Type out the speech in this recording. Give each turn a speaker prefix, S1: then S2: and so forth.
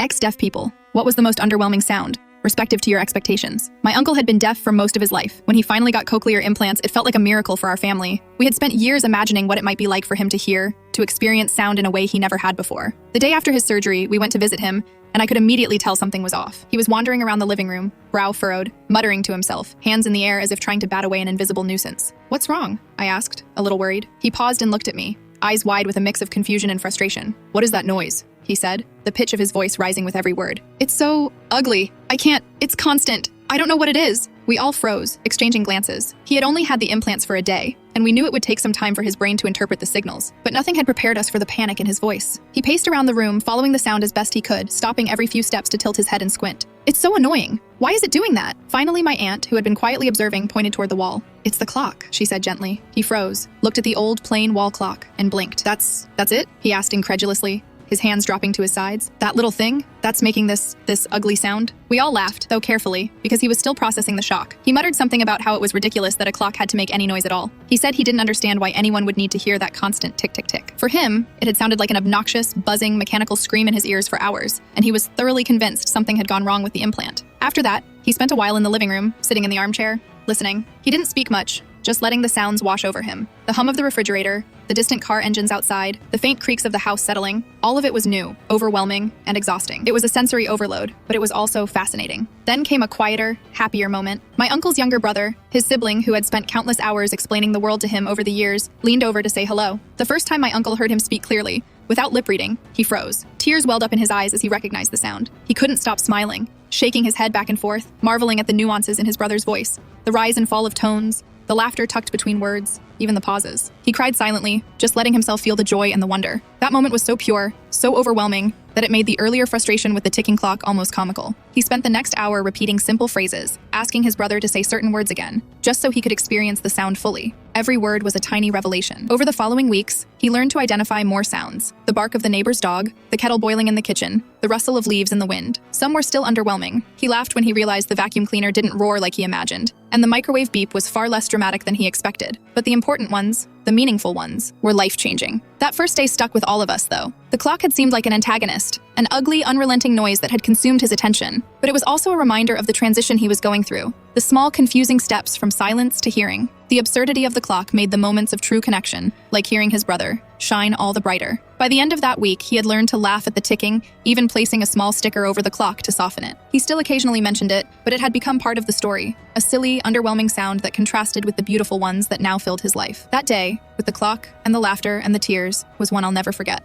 S1: Ex-deaf people. What was the most underwhelming sound, respective to your expectations? My uncle had been deaf for most of his life. When he finally got cochlear implants, it felt like a miracle for our family. We had spent years imagining what it might be like for him to hear, to experience sound in a way he never had before. The day after his surgery, we went to visit him, and I could immediately tell something was off. He was wandering around the living room, brow furrowed, muttering to himself, hands in the air as if trying to bat away an invisible nuisance. "What's wrong?" I asked, a little worried. He paused and looked at me, eyes wide with a mix of confusion and frustration. "What is that noise?" he said, the pitch of his voice rising with every word. "It's so ugly. I can't. It's constant. I don't know what it is." We all froze, exchanging glances. He had only had the implants for a day, and we knew it would take some time for his brain to interpret the signals, but nothing had prepared us for the panic in his voice. He paced around the room, following the sound as best he could, stopping every few steps to tilt his head and squint. "It's so annoying. Why is it doing that?" Finally, my aunt, who had been quietly observing, pointed toward the wall. "It's the clock," she said gently. He froze, looked at the old, plain wall clock, and blinked. That's it?" he asked incredulously, his hands dropping to his sides. "That little thing? That's making this ugly sound?" We all laughed, though carefully, because he was still processing the shock. He muttered something about how it was ridiculous that a clock had to make any noise at all. He said he didn't understand why anyone would need to hear that constant tick-tick-tick. For him, it had sounded like an obnoxious, buzzing, mechanical scream in his ears for hours, and he was thoroughly convinced something had gone wrong with the implant. After that, he spent a while in the living room, sitting in the armchair, listening. He didn't speak much, just letting the sounds wash over him. The hum of the refrigerator, the distant car engines outside, the faint creaks of the house settling, all of it was new, overwhelming, and exhausting. It was a sensory overload, but it was also fascinating. Then came a quieter, happier moment. My uncle's younger brother, his sibling who had spent countless hours explaining the world to him over the years, leaned over to say hello. The first time my uncle heard him speak clearly, without lip reading, he froze. Tears welled up in his eyes as he recognized the sound. He couldn't stop smiling, shaking his head back and forth, marveling at the nuances in his brother's voice, the rise and fall of tones, the laughter tucked between words, even the pauses. He cried silently, just letting himself feel the joy and the wonder. That moment was so pure, so overwhelming, that it made the earlier frustration with the ticking clock almost comical. He spent the next hour repeating simple phrases, asking his brother to say certain words again, just so he could experience the sound fully. Every word was a tiny revelation. Over the following weeks, he learned to identify more sounds: the bark of the neighbor's dog, the kettle boiling in the kitchen, the rustle of leaves in the wind. Some were still underwhelming. He laughed when he realized the vacuum cleaner didn't roar like he imagined, and the microwave beep was far less dramatic than he expected. But the important ones, the meaningful ones, were life-changing. That first day stuck with all of us, though. The clock had seemed like an antagonist, an ugly, unrelenting noise that had consumed his attention. But it was also a reminder of the transition he was going through, the small, confusing steps from silence to hearing. The absurdity of the clock made the moments of true connection, like hearing his brother, shine all the brighter. By the end of that week, he had learned to laugh at the ticking, even placing a small sticker over the clock to soften it. He still occasionally mentioned it, but it had become part of the story, a silly, underwhelming sound that contrasted with the beautiful ones that now filled his life. That day, with the clock and the laughter and the tears, was one I'll never forget.